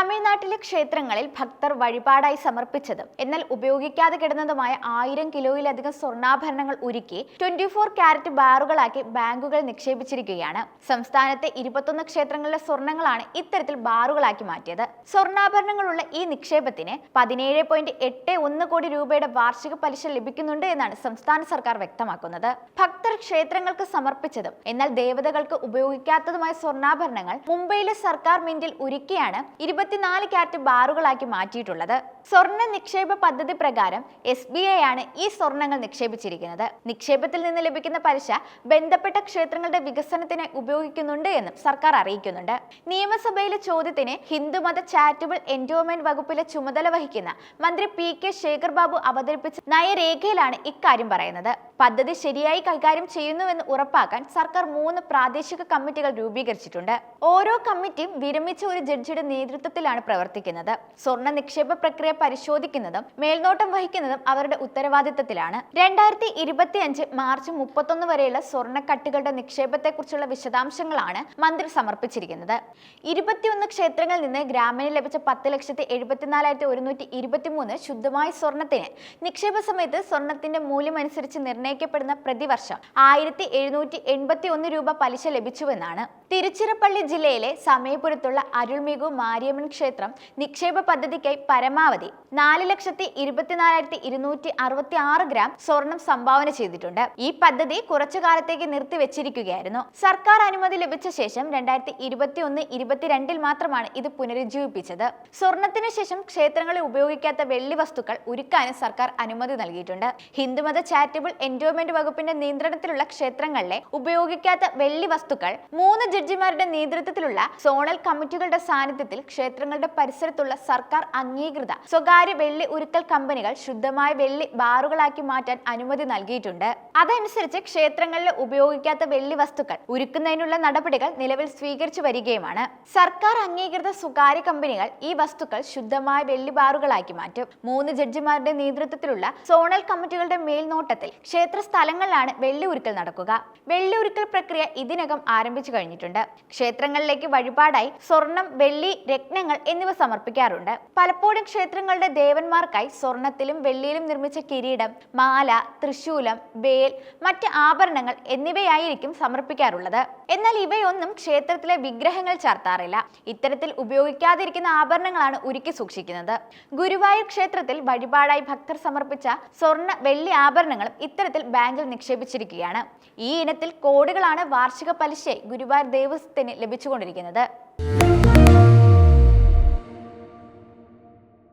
തമിഴ്നാട്ടിലെ ക്ഷേത്രങ്ങളിൽ ഭക്തർ വഴിപാടായി സമർപ്പിച്ചതും എന്നാൽ ഉപയോഗിക്കാതെ കിടന്നതുമായ 1000 കിലോയിലധികം സ്വർണ്ണാഭരണങ്ങൾ ഉരുക്കി 24 കാരറ്റ് ബാറുകളാക്കി ബാങ്കുകൾ നിക്ഷേപിച്ചിരിക്കുകയാണ്. സംസ്ഥാനത്തെ 21 ക്ഷേത്രങ്ങളിലെ സ്വർണ്ണങ്ങളാണ് ഇത്തരത്തിൽ ബാറുകളാക്കി മാറ്റിയത്. സ്വർണ്ണാഭരണങ്ങളുള്ള ഈ നിക്ഷേപത്തിന് 17.81 കോടി രൂപയുടെ വാർഷിക പലിശ ലഭിക്കുന്നുണ്ട് എന്നാണ് സംസ്ഥാന സർക്കാർ വ്യക്തമാക്കുന്നത്. ഭക്തർ ക്ഷേത്രങ്ങൾക്ക് സമർപ്പിച്ചതും എന്നാൽ ദേവതകൾക്ക് ഉപയോഗിക്കാത്തതുമായ സ്വർണ്ണാഭരണങ്ങൾ മുംബൈയിലെ സർക്കാർ മിന്റിൽ ഉരുക്കിയാണ് 24 കാരറ്റ് ബാറുകളാക്കി മാറ്റിയിട്ടുള്ളത്. സ്വർണ്ണ നിക്ഷേപ പദ്ധതി പ്രകാരം SBI ആണ് ഈ സ്വർണ്ണങ്ങൾ നിക്ഷേപിച്ചിരിക്കുന്നത്. നിക്ഷേപത്തിൽ നിന്ന് ലഭിക്കുന്ന പലിശ ബന്ധപ്പെട്ട ക്ഷേത്രങ്ങളുടെ വികസനത്തിന് ഉപയോഗിക്കുന്നുണ്ട് എന്നും സർക്കാർ അറിയിക്കുന്നുണ്ട്. നിയമസഭയിലെ ചോദ്യത്തിന് ഹിന്ദുമത ചാരിറ്റബിൾ എൻഡോമെന്റ് വകുപ്പിലെ ചുമതല വഹിക്കുന്ന മന്ത്രി PK ശേഖർ ബാബു അവതരിപ്പിച്ച നയരേഖയിലാണ് ഇക്കാര്യം പറയുന്നത്. പദ്ധതി ശരിയായി കൈകാര്യം ചെയ്യുന്നുവെന്ന് ഉറപ്പാക്കാൻ സർക്കാർ 3 പ്രാദേശിക കമ്മിറ്റികൾ രൂപീകരിച്ചിട്ടുണ്ട്. ഓരോ കമ്മിറ്റിയും വിരമിച്ച ഒരു ജഡ്ജിയുടെ നേതൃത്വത്തിലാണ് പ്രവർത്തിക്കുന്നത്. സ്വർണ്ണ നിക്ഷേപ പ്രക്രിയ പരിശോധിക്കുന്നതും മേൽനോട്ടം വഹിക്കുന്നതും അവരുടെ ഉത്തരവാദിത്തത്തിലാണ്. 2025 മാർച്ച് 31 വരെയുള്ള സ്വർണ്ണക്കട്ടുകളുടെ നിക്ഷേപത്തെക്കുറിച്ചുള്ള വിശദാംശങ്ങളാണ് മന്ത്രി സമർപ്പിച്ചിരിക്കുന്നത്. 21 ക്ഷേത്രങ്ങളിൽ നിന്ന് ഗ്രാമിന് ലഭിച്ച 10,74,123 ശുദ്ധമായ സ്വർണത്തിന് നിക്ഷേപ സമയത്ത് സ്വർണത്തിന്റെ മൂല്യമനുസരിച്ച് നിർണ്ണയിക്കപ്പെടുന്ന പ്രതിവർഷം 1781 രൂപ പലിശ ലഭിച്ചുവെന്നാണ്. തിരുച്ചിറപ്പള്ളി ജില്ലയിലെ സമയപുരത്തുള്ള അരുൾമികു മാരിയമ്മൻ ക്ഷേത്രം നിക്ഷേപ പദ്ധതിക്കായി പരമാവധി 4,24,266 ഗ്രാം സ്വർണം സംഭാവന ചെയ്തിട്ടുണ്ട്. ഈ പദ്ധതി കുറച്ചു കാലത്തേക്ക് നിർത്തിവെച്ചിരിക്കുകയായിരുന്നു. സർക്കാർ അനുമതി ലഭിച്ച ശേഷം 2021-22 മാത്രമാണ് ഇത് പുനരുജ്ജീവിപ്പിച്ചത്. സ്വർണത്തിന് ശേഷം ക്ഷേത്രങ്ങളിൽ ഉപയോഗിക്കാത്ത വെള്ളി വസ്തുക്കൾ ഉരുക്കാനും സർക്കാർ അനുമതി നൽകിയിട്ടുണ്ട്. ഹിന്ദുമത ചാരിറ്റബിൾ എൻഡോമെന്റ് വകുപ്പിന്റെ നിയന്ത്രണത്തിലുള്ള ക്ഷേത്രങ്ങളിലെ ഉപയോഗിക്കാത്ത വെള്ളി വസ്തുക്കൾ 3 ജഡ്ജിമാരുടെ നേതൃത്വത്തിലുള്ള സോണൽ കമ്മിറ്റികളുടെ സാന്നിധ്യത്തിൽ ക്ഷേത്രങ്ങളുടെ പരിസരത്തുള്ള സർക്കാർ അംഗീകൃത സ്വകാര്യ വെള്ളി ഉരുക്കൽ കമ്പനികൾ ശുദ്ധമായ വെള്ളി ബാറുകളാക്കി മാറ്റാൻ അനുമതി നൽകിയിട്ടുണ്ട്. അതനുസരിച്ച് ക്ഷേത്രങ്ങളിൽ ഉപയോഗിക്കാത്ത വെള്ളി വസ്തുക്കൾ ഉരുക്കുന്നതിനുള്ള നടപടികൾ നിലവിൽ സ്വീകരിച്ചു വരികയുമാണ്. സർക്കാർ അംഗീകൃത സ്വകാര്യ കമ്പനികൾ ഈ വസ്തുക്കൾ ശുദ്ധമായ വെള്ളി ബാറുകളാക്കി മാറ്റും. 3 ജഡ്ജിമാരുടെ നേതൃത്വത്തിലുള്ള സോണൽ കമ്മിറ്റികളുടെ മേൽനോട്ടത്തിൽ ക്ഷേത്ര സ്ഥലങ്ങളിലാണ് വെള്ളി ഉരുക്കൽ നടക്കുക. വെള്ളി ഉരുക്കൽ പ്രക്രിയ ഇതിനകം ആരംഭിച്ചു കഴിഞ്ഞിട്ടുണ്ട്. ക്ഷേത്രങ്ങളിലേക്ക് വഴിപാടായി സ്വർണം, വെള്ളി, രത്നങ്ങൾ എന്നിവ സമർപ്പിക്കാറുണ്ട്. പലപ്പോഴും ക്ഷേത്രങ്ങളുടെ ദേവന്മാർക്കായി സ്വർണത്തിലും വെള്ളിയിലും നിർമ്മിച്ച കിരീടം, മാല, തൃശൂലം, വേൽ, മറ്റ് ആഭരണങ്ങൾ എന്നിവയായിരിക്കും സമർപ്പിക്കാറുള്ളത്. എന്നാൽ ഇവയൊന്നും ക്ഷേത്രത്തിലെ വിഗ്രഹങ്ങൾ ചാർത്താറില്ല. ഇത്തരത്തിൽ ഉപയോഗിക്കാതിരിക്കുന്ന ആഭരണങ്ങളാണ് ഉരുക്കി സൂക്ഷിക്കുന്നത്. ഗുരുവായൂർ ക്ഷേത്രത്തിൽ വഴിപാടായി ഭക്തർ സമർപ്പിച്ച സ്വർണ്ണ, വെള്ളി ആഭരണങ്ങളും ഇത്തരത്തിൽ ബാങ്കിൽ നിക്ഷേപിച്ചിരിക്കുകയാണ്. ഈ ഇനത്തിൽ കോടികളാണ് വാർഷിക പലിശയായി ഗുരുവായൂർ ദേവസ്വത്തിന് ലഭിച്ചുകൊണ്ടിരിക്കുന്നത്.